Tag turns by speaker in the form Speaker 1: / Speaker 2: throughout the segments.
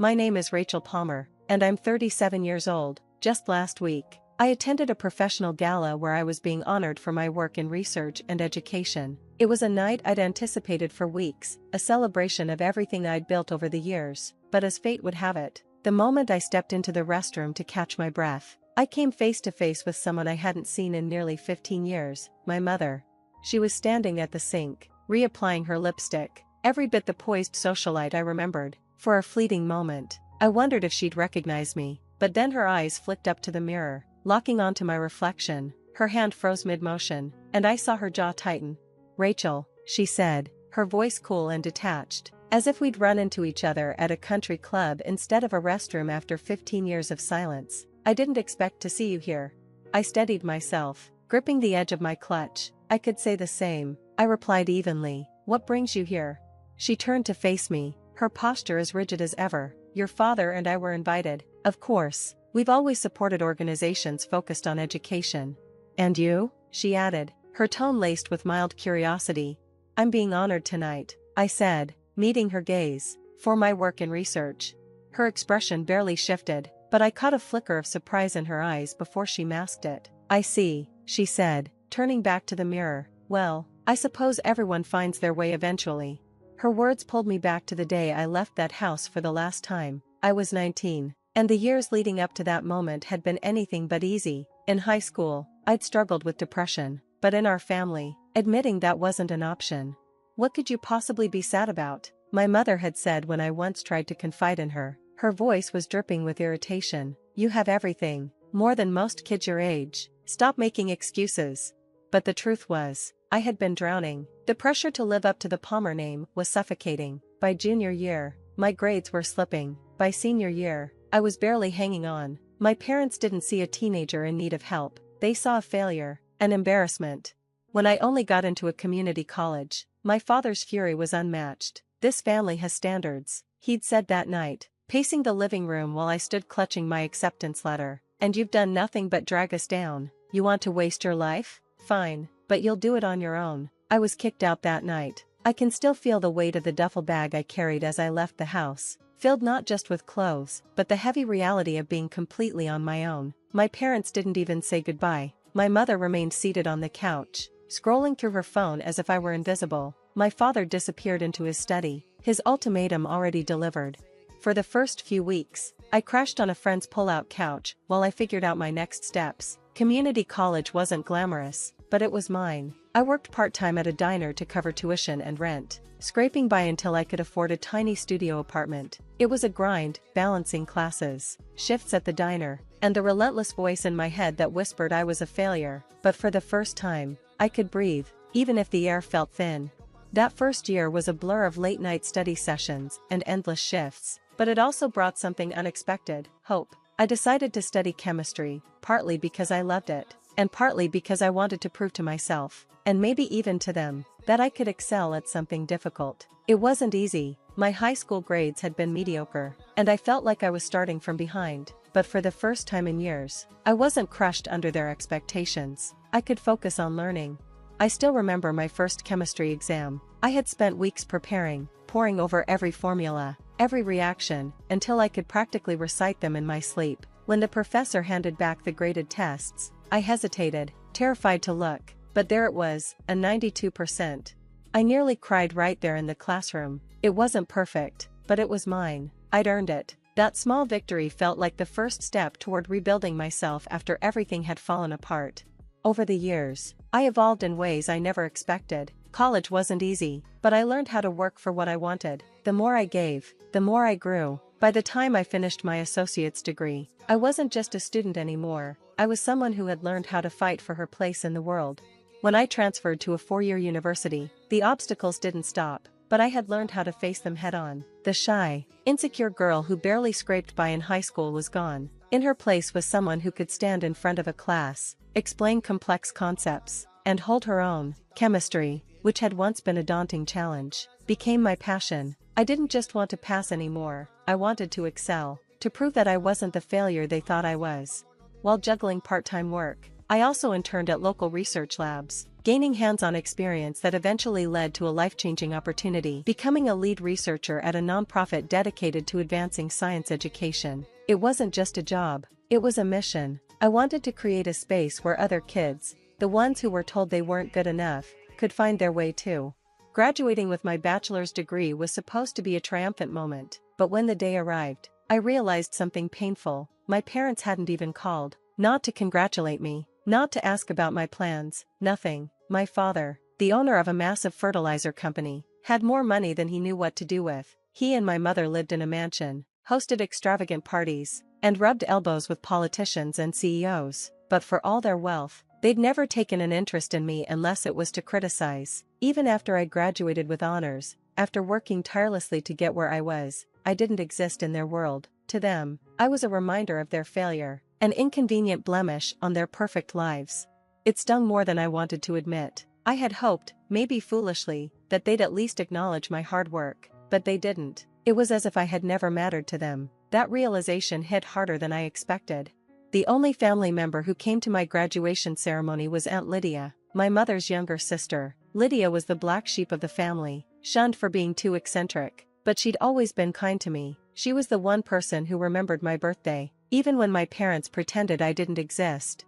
Speaker 1: My name is Rachel Palmer, and I'm 37 years old. Just last week, I attended a professional gala where I was being honored for my work in research and education. It was a night I'd anticipated for weeks, a celebration of everything I'd built over the years, but as fate would have it, the moment I stepped into the restroom to catch my breath, I came face to face with someone I hadn't seen in nearly 15 years, my mother. She was standing at the sink, reapplying her lipstick, every bit the poised socialite I remembered. For a fleeting moment, I wondered if she'd recognize me, but then her eyes flicked up to the mirror, locking onto my reflection. Her hand froze mid-motion, and I saw her jaw tighten. "Rachel," she said, her voice cool and detached, as if we'd run into each other at a country club instead of a restroom after 15 years of silence. "I didn't expect to see you here." I steadied myself, gripping the edge of my clutch. "I could say the same," I replied evenly. "What brings you here?" She turned to face me, her posture as rigid as ever. "Your father and I were invited." "Of course, we've always supported organizations focused on education." "And you?" she added, her tone laced with mild curiosity. "I'm being honored tonight," I said, meeting her gaze, "for my work in research." Her expression barely shifted, but I caught a flicker of surprise in her eyes before she masked it. "I see," she said, turning back to the mirror. "Well, I suppose everyone finds their way eventually." Her words pulled me back to the day I left that house for the last time. I was 19, and the years leading up to that moment had been anything but easy. In high school, I'd struggled with depression, but in our family, admitting that wasn't an option. "What could you possibly be sad about?" my mother had said when I once tried to confide in her. Her voice was dripping with irritation. "You have everything, more than most kids your age. Stop making excuses." But the truth was, I had been drowning. The pressure to live up to the Palmer name was suffocating. By junior year, my grades were slipping. By senior year, I was barely hanging on. My parents didn't see a teenager in need of help. They saw a failure, an embarrassment. When I only got into a community college, my father's fury was unmatched. "This family has standards," he'd said that night, pacing the living room while I stood clutching my acceptance letter. "And you've done nothing but drag us down. You want to waste your life? Fine, but you'll do it on your own." I was kicked out that night. I can still feel the weight of the duffel bag I carried as I left the house, filled not just with clothes, but the heavy reality of being completely on my own. My parents didn't even say goodbye. My mother remained seated on the couch, scrolling through her phone as if I were invisible. My father disappeared into his study, his ultimatum already delivered. For the first few weeks, I crashed on a friend's pull-out couch while I figured out my next steps. Community college wasn't glamorous, but it was mine. I worked part-time at a diner to cover tuition and rent, scraping by until I could afford a tiny studio apartment. It was a grind, balancing classes, shifts at the diner, and the relentless voice in my head that whispered I was a failure. But for the first time, I could breathe, even if the air felt thin. That first year was a blur of late-night study sessions and endless shifts, but it also brought something unexpected: hope. I decided to study chemistry, partly because I loved it, and partly because I wanted to prove to myself, and maybe even to them, that I could excel at something difficult. It wasn't easy. My high school grades had been mediocre, and I felt like I was starting from behind. But for the first time in years, I wasn't crushed under their expectations. I could focus on learning. I still remember my first chemistry exam. I had spent weeks preparing, poring over every formula, every reaction, until I could practically recite them in my sleep. When the professor handed back the graded tests, I hesitated, terrified to look, but there it was, a 92%. I nearly cried right there in the classroom. It wasn't perfect, but it was mine. I'd earned it. That small victory felt like the first step toward rebuilding myself after everything had fallen apart. Over the years, I evolved in ways I never expected. College wasn't easy, but I learned how to work for what I wanted. The more I gave, the more I grew. By the time I finished my associate's degree, I wasn't just a student anymore. I was someone who had learned how to fight for her place in the world. When I transferred to a 4-year university, the obstacles didn't stop, but I had learned how to face them head-on. The shy, insecure girl who barely scraped by in high school was gone. In her place was someone who could stand in front of a class, explain complex concepts, and hold her own. Chemistry, which had once been a daunting challenge, became my passion. I didn't just want to pass anymore, I wanted to excel, to prove that I wasn't the failure they thought I was. While juggling part-time work, I also interned at local research labs, gaining hands-on experience that eventually led to a life-changing opportunity, becoming a lead researcher at a nonprofit dedicated to advancing science education. It wasn't just a job, it was a mission. I wanted to create a space where other kids, the ones who were told they weren't good enough, could find their way too. Graduating with my bachelor's degree was supposed to be a triumphant moment, but when the day arrived, I realized something painful. My parents hadn't even called, not to congratulate me, not to ask about my plans, nothing. My father, the owner of a massive fertilizer company, had more money than he knew what to do with. He and my mother lived in a mansion, hosted extravagant parties, and rubbed elbows with politicians and CEOs, but for all their wealth, they'd never taken an interest in me unless it was to criticize. Even after I graduated with honors, after working tirelessly to get where I was, I didn't exist in their world. To them, I was a reminder of their failure, an inconvenient blemish on their perfect lives. It stung more than I wanted to admit. I had hoped, maybe foolishly, that they'd at least acknowledge my hard work, but they didn't. It was as if I had never mattered to them. That realization hit harder than I expected. The only family member who came to my graduation ceremony was Aunt Lydia, my mother's younger sister. Lydia was the black sheep of the family, shunned for being too eccentric, but she'd always been kind to me. She was the one person who remembered my birthday, even when my parents pretended I didn't exist.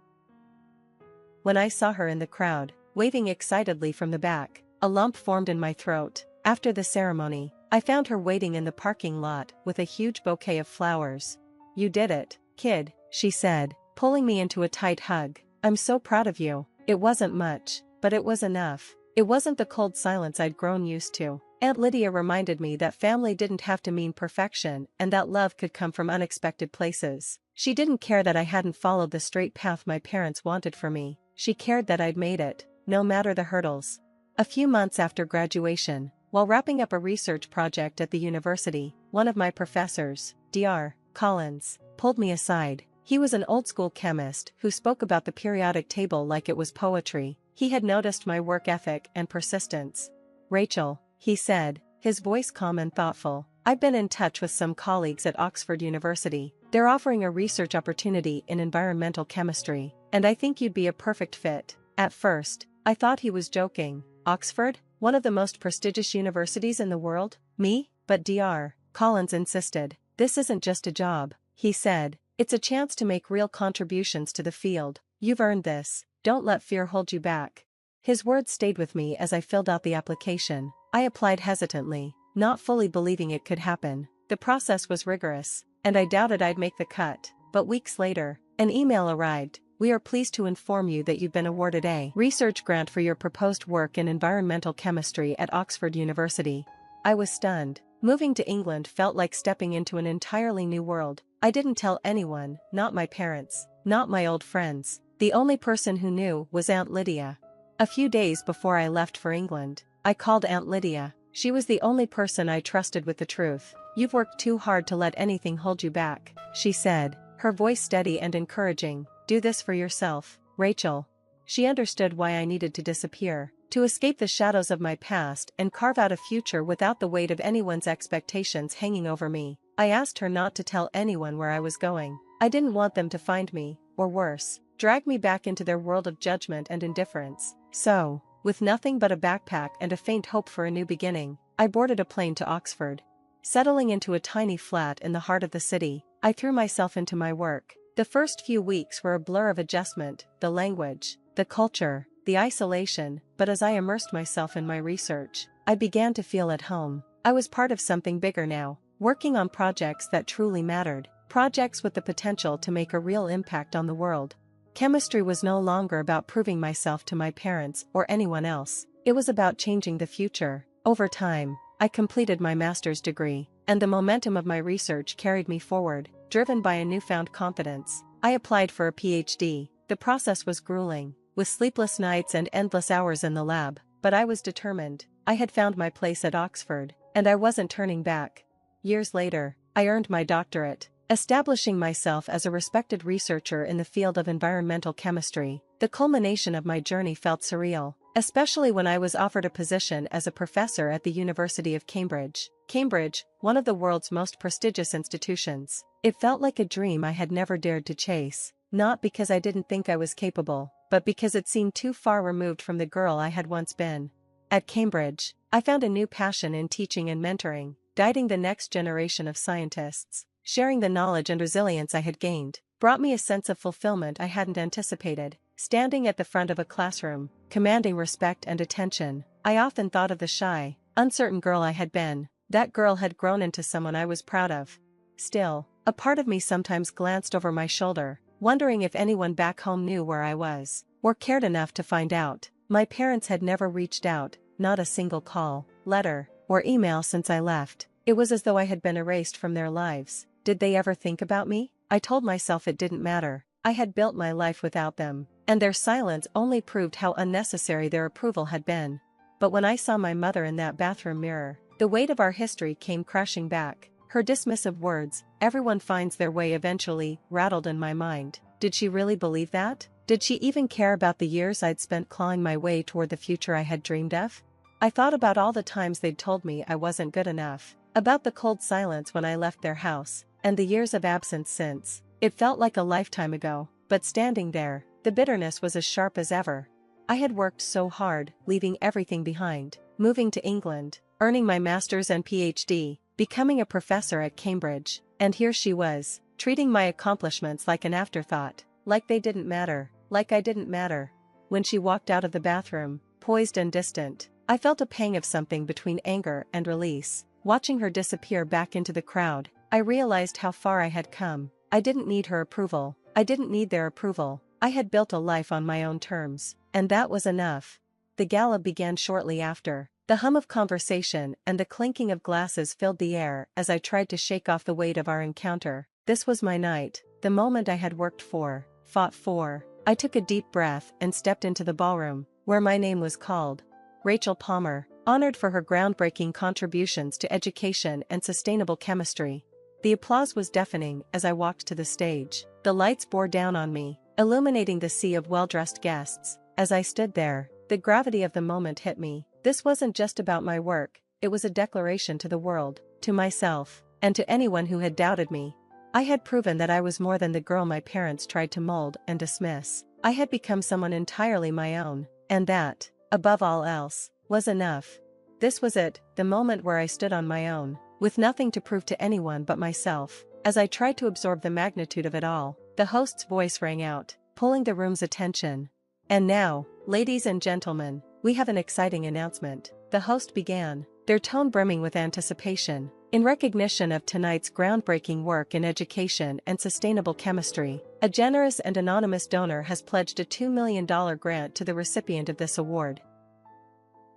Speaker 1: When I saw her in the crowd, waving excitedly from the back, a lump formed in my throat. After the ceremony, I found her waiting in the parking lot with a huge bouquet of flowers. "You did it, kid," she said, pulling me into a tight hug. "I'm so proud of you." It wasn't much, but it was enough. It wasn't the cold silence I'd grown used to. Aunt Lydia reminded me that family didn't have to mean perfection and that love could come from unexpected places. She didn't care that I hadn't followed the straight path my parents wanted for me. She cared that I'd made it, no matter the hurdles. A few months after graduation, while wrapping up a research project at the university, one of my professors, Dr. Collins, pulled me aside. He was an old-school chemist who spoke about the periodic table like it was poetry. He had noticed my work ethic and persistence. "Rachel," he said, his voice calm and thoughtful, "I've been in touch with some colleagues at Oxford University. They're offering a research opportunity in environmental chemistry, and I think you'd be a perfect fit." At first, I thought he was joking. Oxford, one of the most prestigious universities in the world? Me? But Dr. Collins insisted. "This isn't just a job," he said. "It's a chance to make real contributions to the field. You've earned this. Don't let fear hold you back." His words stayed with me as I filled out the application. I applied hesitantly, not fully believing it could happen. The process was rigorous, and I doubted I'd make the cut. But weeks later, an email arrived. "We are pleased to inform you that you've been awarded a research grant for your proposed work in environmental chemistry at Oxford University." I was stunned. Moving to England felt like stepping into an entirely new world. I didn't tell anyone, not my parents, not my old friends. The only person who knew was Aunt Lydia. A few days before I left for England, I called Aunt Lydia. She was the only person I trusted with the truth. "You've worked too hard to let anything hold you back," she said, her voice steady and encouraging. "Do this for yourself, Rachel." She understood why I needed to disappear, to escape the shadows of my past and carve out a future without the weight of anyone's expectations hanging over me. I asked her not to tell anyone where I was going. I didn't want them to find me, or worse, drag me back into their world of judgment and indifference. So, with nothing but a backpack and a faint hope for a new beginning, I boarded a plane to Oxford. Settling into a tiny flat in the heart of the city, I threw myself into my work. The first few weeks were a blur of adjustment, the language, the culture, the isolation, but as I immersed myself in my research, I began to feel at home. I was part of something bigger now, working on projects that truly mattered, projects with the potential to make a real impact on the world. Chemistry was no longer about proving myself to my parents or anyone else. It was about changing the future. Over time, I completed my master's degree, and the momentum of my research carried me forward, driven by a newfound confidence. I applied for a PhD. The process was grueling, with sleepless nights and endless hours in the lab, but I was determined. I had found my place at Oxford, and I wasn't turning back. Years later, I earned my doctorate, establishing myself as a respected researcher in the field of environmental chemistry. The culmination of my journey felt surreal, especially when I was offered a position as a professor at the University of Cambridge. Cambridge, one of the world's most prestigious institutions. It felt like a dream I had never dared to chase, not because I didn't think I was capable, but because it seemed too far removed from the girl I had once been. At Cambridge, I found a new passion in teaching and mentoring, guiding the next generation of scientists. Sharing the knowledge and resilience I had gained brought me a sense of fulfillment I hadn't anticipated. Standing at the front of a classroom, commanding respect and attention, I often thought of the shy, uncertain girl I had been. That girl had grown into someone I was proud of. Still, a part of me sometimes glanced over my shoulder, wondering if anyone back home knew where I was, or cared enough to find out. My parents had never reached out, not a single call, letter, or email since I left. It was as though I had been erased from their lives. Did they ever think about me? I told myself it didn't matter. I had built my life without them, and their silence only proved how unnecessary their approval had been. But when I saw my mother in that bathroom mirror, the weight of our history came crashing back. Her dismissive words, "Everyone finds their way eventually," rattled in my mind. Did she really believe that? Did she even care about the years I'd spent clawing my way toward the future I had dreamed of? I thought about all the times they'd told me I wasn't good enough, about the cold silence when I left their house, and the years of absence since. It felt like a lifetime ago, but standing there, the bitterness was as sharp as ever. I had worked so hard, leaving everything behind, moving to England, earning my master's and PhD, becoming a professor at Cambridge, and here she was, treating my accomplishments like an afterthought, like they didn't matter, like I didn't matter. When she walked out of the bathroom, poised and distant, I felt a pang of something between anger and release. Watching her disappear back into the crowd, I realized how far I had come. I didn't need her approval. I didn't need their approval. I had built a life on my own terms, and that was enough. The gala began shortly after. The hum of conversation and the clinking of glasses filled the air as I tried to shake off the weight of our encounter. This was my night, the moment I had worked for, fought for. I took a deep breath and stepped into the ballroom, where my name was called. Rachel Palmer, honored for her groundbreaking contributions to education and sustainable chemistry. The applause was deafening as I walked to the stage. The lights bore down on me, illuminating the sea of well-dressed guests. As I stood there, the gravity of the moment hit me. This wasn't just about my work, it was a declaration to the world, to myself, and to anyone who had doubted me. I had proven that I was more than the girl my parents tried to mold and dismiss. I had become someone entirely my own, and that, above all else, was enough. This was it, the moment where I stood on my own, with nothing to prove to anyone but myself. As I tried to absorb the magnitude of it all, the host's voice rang out, pulling the room's attention. "And now, ladies and gentlemen, we have an exciting announcement," the host began, their tone brimming with anticipation. "In recognition of tonight's groundbreaking work in education and sustainable chemistry, a generous and anonymous donor has pledged a $2 million grant to the recipient of this award."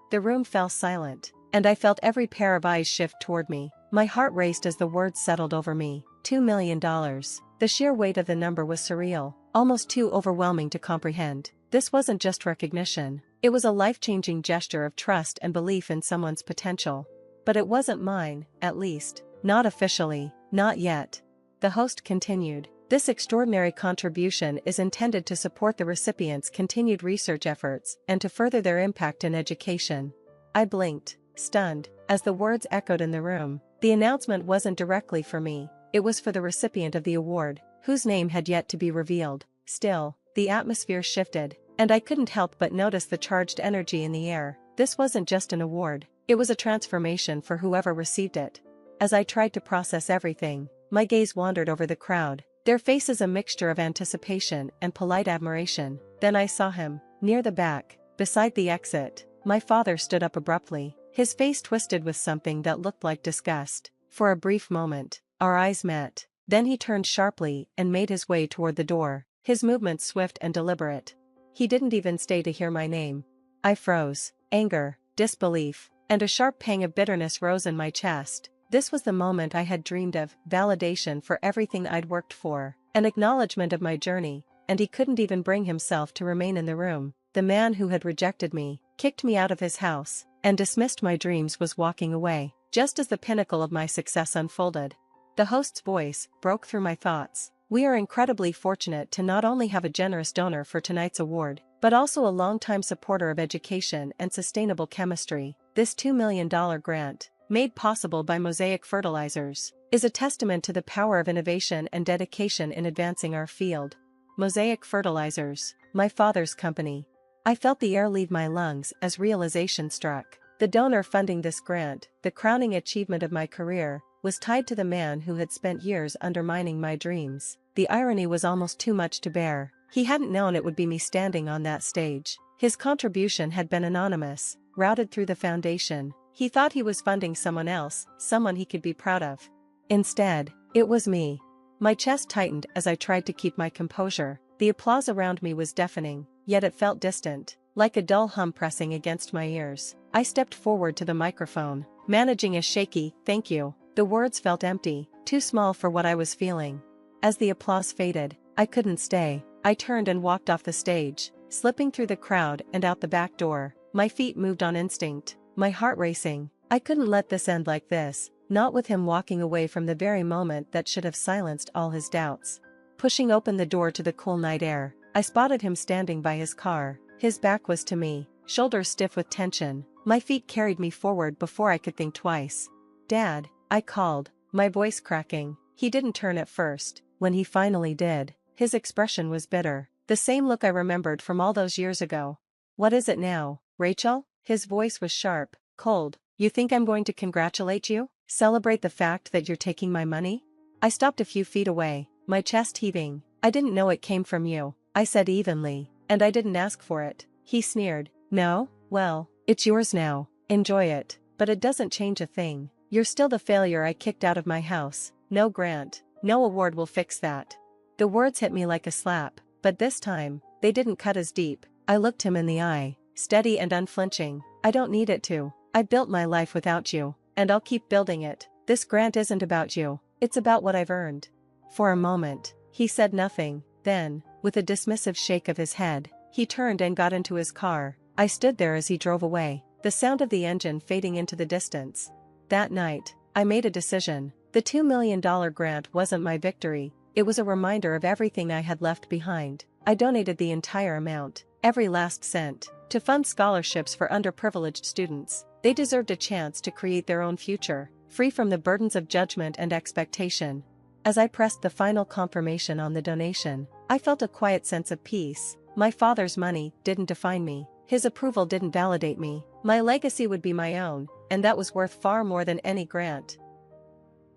Speaker 1: The room fell silent, and I felt every pair of eyes shift toward me. My heart raced as the words settled over me. $2 million. The sheer weight of the number was surreal, almost too overwhelming to comprehend. This wasn't just recognition. It was a life-changing gesture of trust and belief in someone's potential. But it wasn't mine, at least, not officially, not yet. The host continued, "This extraordinary contribution is intended to support the recipient's continued research efforts and to further their impact in education." I blinked, stunned, as the words echoed in the room. The announcement wasn't directly for me, it was for the recipient of the award, whose name had yet to be revealed. Still, the atmosphere shifted, and I couldn't help but notice the charged energy in the air. This wasn't just an award, it was a transformation for whoever received it. As I tried to process everything, my gaze wandered over the crowd, their faces a mixture of anticipation and polite admiration. Then I saw him, near the back, beside the exit. My father stood up abruptly, his face twisted with something that looked like disgust. For a brief moment, our eyes met. Then he turned sharply and made his way toward the door, his movements swift and deliberate. He didn't even stay to hear my name. I froze. Anger, disbelief, and a sharp pang of bitterness rose in my chest. This was the moment I had dreamed of, validation for everything I'd worked for, an acknowledgement of my journey, and he couldn't even bring himself to remain in the room. The man who had rejected me, kicked me out of his house, and dismissed my dreams was walking away, just as the pinnacle of my success unfolded. The host's voice broke through my thoughts. "We are incredibly fortunate to not only have a generous donor for tonight's award, but also a longtime supporter of education and sustainable chemistry. This $2 million grant, made possible by Mosaic Fertilizers, is a testament to the power of innovation and dedication in advancing our field." Mosaic Fertilizers, my father's company. I felt the air leave my lungs as realization struck. The donor funding this grant, the crowning achievement of my career, was tied to the man who had spent years undermining my dreams. The irony was almost too much to bear. He hadn't known it would be me standing on that stage. His contribution had been anonymous, routed through the foundation. He thought he was funding someone else, someone he could be proud of. Instead, it was me. My chest tightened as I tried to keep my composure. The applause around me was deafening, yet it felt distant, like a dull hum pressing against my ears. I stepped forward to the microphone, managing a shaky, "Thank you." The words felt empty, too small for what I was feeling. As the applause faded, I couldn't stay. I turned and walked off the stage, slipping through the crowd and out the back door. My feet moved on instinct, my heart racing. I couldn't let this end like this, not with him walking away from the very moment that should have silenced all his doubts. Pushing open the door to the cool night air, I spotted him standing by his car. His back was to me, shoulders stiff with tension. My feet carried me forward before I could think twice. "Dad," I called, my voice cracking. He didn't turn at first. When he finally did, his expression was bitter, the same look I remembered from all those years ago. "What is it now, Rachel?" His voice was sharp, cold. "You think I'm going to congratulate you? Celebrate the fact that you're taking my money?" I stopped a few feet away, my chest heaving. "I didn't know it came from you," I said evenly, "and I didn't ask for it." He sneered. "No? Well, it's yours now. Enjoy it. But it doesn't change a thing. You're still the failure I kicked out of my house. No grant, no award will fix that." The words hit me like a slap, but this time, they didn't cut as deep. I looked him in the eye, steady and unflinching. "I don't need it to. I built my life without you, and I'll keep building it. This grant isn't about you, it's about what I've earned." For a moment, he said nothing, then, with a dismissive shake of his head, he turned and got into his car. I stood there as he drove away, the sound of the engine fading into the distance. That night, I made a decision. The $2 million grant wasn't my victory, it was a reminder of everything I had left behind. I donated the entire amount, every last cent, to fund scholarships for underprivileged students. They deserved a chance to create their own future, free from the burdens of judgment and expectation. As I pressed the final confirmation on the donation, I felt a quiet sense of peace. My father's money didn't define me. His approval didn't validate me. My legacy would be my own, and that was worth far more than any grant.